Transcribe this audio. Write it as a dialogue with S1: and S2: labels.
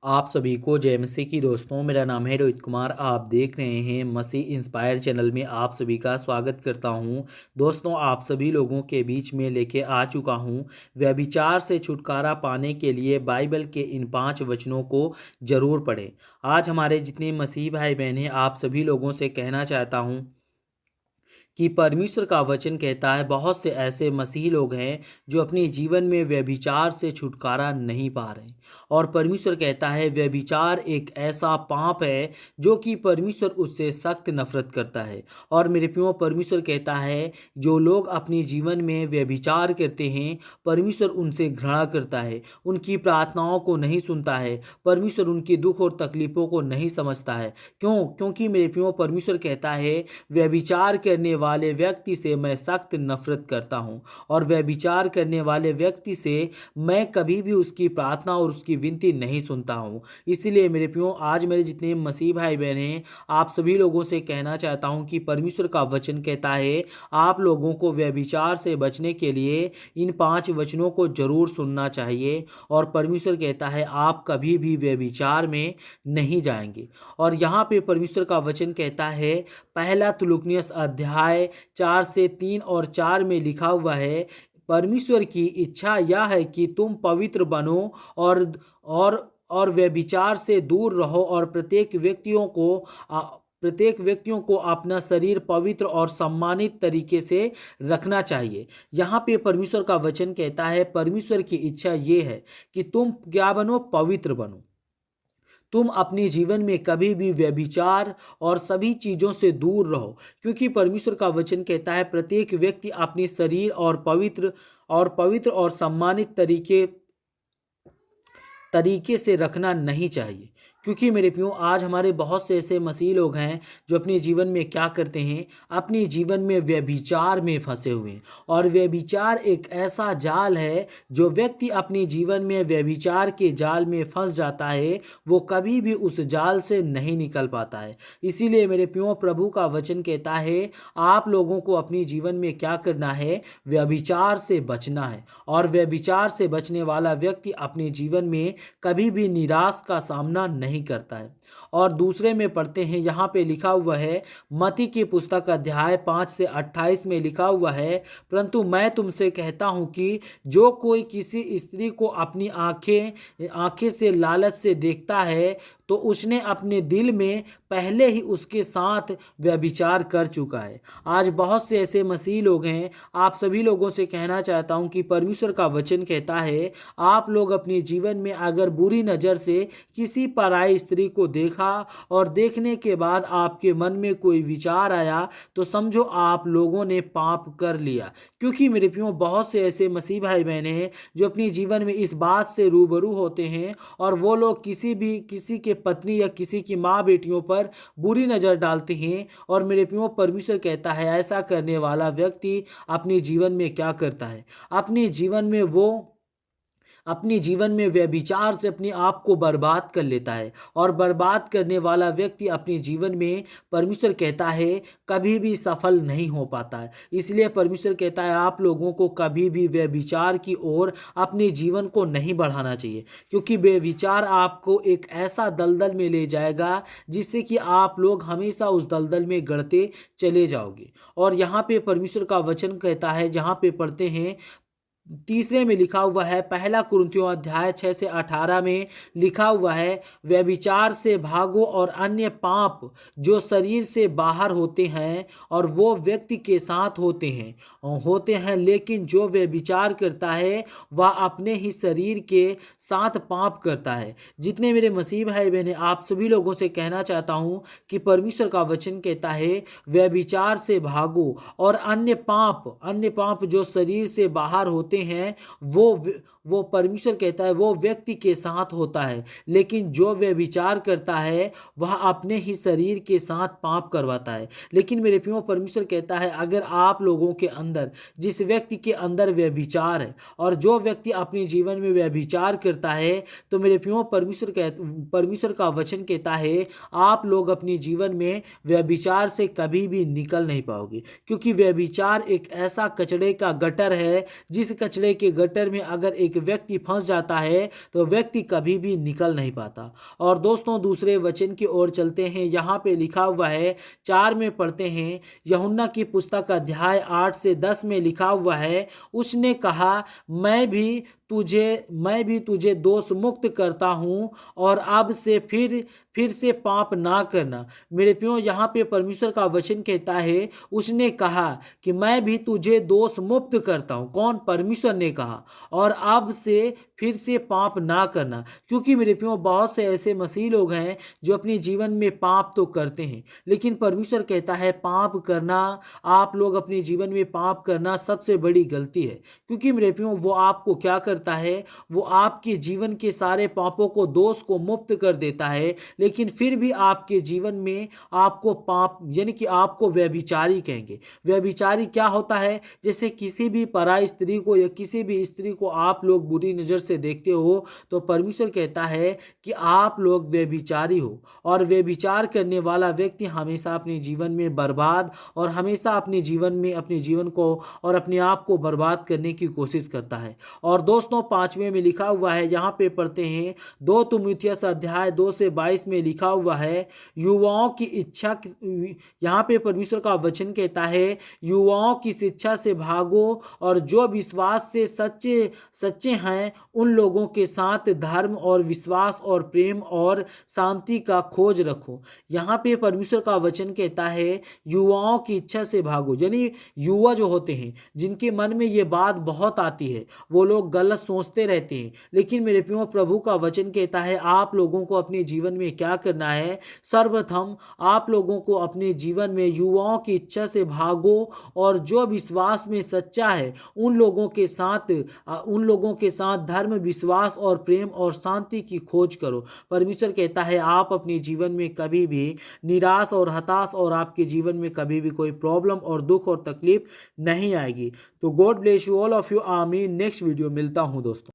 S1: आप सभी को जय मसीह की दोस्तों। मेरा नाम है रोहित कुमार। आप देख रहे हैं मसीह इंस्पायर चैनल में आप सभी का स्वागत करता हूं। दोस्तों, आप सभी लोगों के बीच में लेके आ चुका हूं व्यभिचार से छुटकारा पाने के लिए बाइबल के इन 5 वचनों को जरूर पढ़ें। आज हमारे जितने मसीह भाई बहन हैं, आप सभी लोगों से कहना चाहता हूं कि परमेश्वर का वचन कहता है बहुत से ऐसे मसीही लोग हैं जो अपने जीवन में व्यभिचार से छुटकारा नहीं पा रहे। और परमेश्वर कहता है व्यभिचार एक ऐसा पाप है जो कि परमेश्वर उससे सख्त नफरत करता है। और मेरे प्रियो, परमेश्वर कहता है जो लोग अपने जीवन में व्यभिचार करते हैं, परमेश्वर उनसे घृणा करता है, उनकी प्रार्थनाओं को नहीं सुनता है, परमेश्वर उनके दुख और तकलीफों को नहीं समझता है। क्योंकि मेरे प्रियो, परमेश्वर कहता है व्यभिचार करने वाले व्यक्ति से मैं सख्त नफरत करता हूं, और व्यभिचार करने वाले व्यक्ति से मैं कभी भी उसकी प्रार्थना और उसकी विनती नहीं सुनता हूं। इसलिए मेरे प्रियो, आज मेरे जितने मसीह भाई बहन हैं, आप सभी लोगों से कहना चाहता हूं कि परमेश्वर का वचन कहता है आप लोगों को व्यभिचार से बचने के लिए इन 5 वचनों को जरूर सुनना चाहिए। और परमेश्वर कहता है आप कभी भी व्यभिचार में नहीं जाएंगे। और यहाँ पे परमेश्वर का वचन कहता है, पहला तुलुकनियस अध्याय 4 से 3 और 4 में लिखा हुआ है, परमेश्वर की इच्छा यह है कि तुम पवित्र बनो और और व्यभिचार से दूर रहो, और प्रत्येक व्यक्तियों को अपना शरीर पवित्र और सम्मानित तरीके से रखना चाहिए। यहाँ पे परमेश्वर का वचन कहता है परमेश्वर की इच्छा ये है कि तुम क्या बनो, पवित्र बनो। तुम अपने जीवन में कभी भी व्यभिचार और सभी चीज़ों से दूर रहो, क्योंकि परमेश्वर का वचन कहता है प्रत्येक व्यक्ति अपने शरीर और पवित्र और सम्मानित तरीके से रखना नहीं चाहिए। क्योंकि मेरे प्रियो, आज हमारे बहुत से ऐसे मसीह लोग हैं जो अपने जीवन में क्या करते हैं, अपने जीवन में व्यभिचार में फंसे हुए हैं। और व्यभिचार एक ऐसा जाल है, जो व्यक्ति अपने जीवन में व्यभिचार के जाल में फंस जाता है वो कभी भी उस जाल से नहीं निकल पाता है। इसीलिए मेरे प्रियो, प्रभु का वचन कहता है आप लोगों को अपने जीवन में क्या करना है, व्यभिचार से बचना है। और व्यभिचार से बचने वाला व्यक्ति अपने जीवन में कभी भी निराश का सामना नहीं करता है। और दूसरे में पढ़ते हैं, यहाँ पे लिखा हुआ है मत्ती की पुस्तक अध्याय 5 से 28 में लिखा हुआ है, परंतु मैं तुमसे कहता हूँ कि जो कोई किसी स्त्री को अपनी आंखें से लालच से देखता है तो उसने अपने दिल में पहले ही उसके साथ व्यभिचार कर चुका है। आज बहुत से ऐसे मसीह लोग हैं, आप सभी लोगों से कहना चाहता हूं कि परमेश्वर का वचन कहता है आप लोग अपने जीवन में अगर बुरी नज़र से किसी पराई स्त्री को देखा और देखने के बाद आपके मन में कोई विचार आया तो समझो आप लोगों ने पाप कर लिया। क्योंकि मेरे प्रियो, बहुत से ऐसे मसीह भाई बहने हैं जो अपने जीवन में इस बात से रूबरू होते हैं, और वो लोग किसी के पत्नी या किसी की माँ बेटियों पर बुरी नज़र डालते हैं। और मेरे प्रियो, परमेश्वर कहता है ऐसा करने वाला व्यक्ति अपने जीवन में क्या करता है, अपने जीवन में व्यभिचार से अपने आप को बर्बाद कर लेता है। और बर्बाद करने वाला व्यक्ति अपने जीवन में, परमेश्वर कहता है, कभी भी सफल नहीं हो पाता है। इसलिए परमेश्वर कहता है आप लोगों को कभी भी व्यभिचार की ओर अपने जीवन को नहीं बढ़ाना चाहिए, क्योंकि व्यभिचार आपको एक ऐसा दलदल में ले जाएगा जिससे कि आप लोग हमेशा उस दलदल में गड़ते चले जाओगे। और यहाँ पे परमेश्वर का वचन कहता है, जहाँ पे पढ़ते हैं तीसरे में लिखा हुआ है, पहला कुरिन्थियों अध्याय 6 से 18 में लिखा हुआ है, व्यभिचार से भागो और अन्य पाप जो शरीर से बाहर होते हैं और वो व्यक्ति के साथ होते हैं लेकिन जो व्यभिचार करता है वह अपने ही शरीर के साथ पाप करता है। जितने मेरे मसीह भाई बहन, आप सभी लोगों से कहना चाहता हूँ कि परमेश्वर का वचन कहता है व्यभिचार से भागो और अन्य पाप जो शरीर से बाहर होते हैं वो परमेश्वर कहता है वो व्यक्ति के साथ होता है, लेकिन जो व्यभिचार करता है वह अपने ही शरीर के साथ पाप करवाता है। लेकिन मेरे प्रियो, परमेश्वर कहता है अगर आप लोगों के अंदर, जिस व्यक्ति के अंदर व्यभिचार है और जो व्यक्ति अपने जीवन में व्यभिचार करता है, तो मेरे प्रियो, परमेश्वर का वचन कहता है आप लोग अपने जीवन में व्यभिचार से कभी भी निकल नहीं पाओगे। क्योंकि व्यभिचार एक ऐसा कचड़े का गटर है, जिस कचड़े के गटर में अगर एक व्यक्ति फंस जाता है तो व्यक्ति कभी भी निकल नहीं पाता। और दोस्तों दूसरे वचन की ओर चलते हैं। यहाँ पे लिखा हुआ है 4 में पढ़ते हैं, यूहन्ना की पुस्तक अध्याय 8 से 10 में लिखा हुआ है, उसने कहा मैं भी तुझे दोष मुक्त करता हूँ और अब से फिर से पाप ना करना। मेरे प्रियो, यहाँ पे परमेश्वर का वचन कहता है, उसने कहा कि मैं भी तुझे दोष मुक्त करता हूँ। कौन? परमेश्वर ने कहा। और अब से फिर से पाप ना करना। क्योंकि मेरे प्रियो बहुत से ऐसे मसीह लोग हैं जो अपने जीवन में पाप तो करते हैं, लेकिन परमेश्वर कहता है पाप करना, आप लोग अपने जीवन में पाप करना सबसे बड़ी गलती है। क्योंकि मेरे प्रियो वो आपको क्या करता है, वो आपके जीवन के सारे पापों को, दोष को मुक्त कर देता है, लेकिन फिर भी आपके जीवन में आपको पाप यानी कि आपको व्यभिचारी कहेंगे। व्यभिचारी क्या होता है? जैसे किसी भी पराई स्त्री को या किसी भी स्त्री को आप लोग बुरी नज़र से देखते हो तो परमेश्वर कहता है कि आप लोग व्यभिचारी हो। और व्यभिचार करने वाला व्यक्ति हमेशा अपने जीवन में बर्बाद और हमेशा अपने जीवन में अपने जीवन को और अपने आप को बर्बाद करने की कोशिश करता है। और दोस्तों 5वें में लिखा हुआ है, यहाँ पे पढ़ते हैं 2 तीमुथियुस अध्याय 2 से 22 में लिखा हुआ है, युवाओं की इच्छा, यहाँ पे परमेश्वर का वचन कहता है युवाओं की शिक्षा से भागो और जो विश्वास से सच्चे हैं उन लोगों के साथ धर्म और विश्वास और प्रेम और शांति का खोज रखो। यहाँ पे परमेश्वर का वचन कहता है युवाओं की इच्छा से भागो, यानी युवा जो होते हैं जिनके मन में ये बात बहुत आती है, वो लोग गलत सोचते रहते हैं। लेकिन मेरे प्रियो प्रभु का वचन कहता है आप लोगों को अपने जीवन में क्या करना है? सर्वप्रथम आप लोगों को अपने जीवन में युवाओं की इच्छा से भागो और जो विश्वास में सच्चा है उन लोगों के साथ धर्म, विश्वास और प्रेम और शांति की खोज करो। परमेश्वर कहता है आप अपने जीवन में कभी भी निराश और हताश और आपके जीवन में कभी भी कोई प्रॉब्लम और दुख और तकलीफ नहीं आएगी। तो God bless you all of you. आमीन। नेक्स्ट वीडियो मिलता हूं दोस्तों।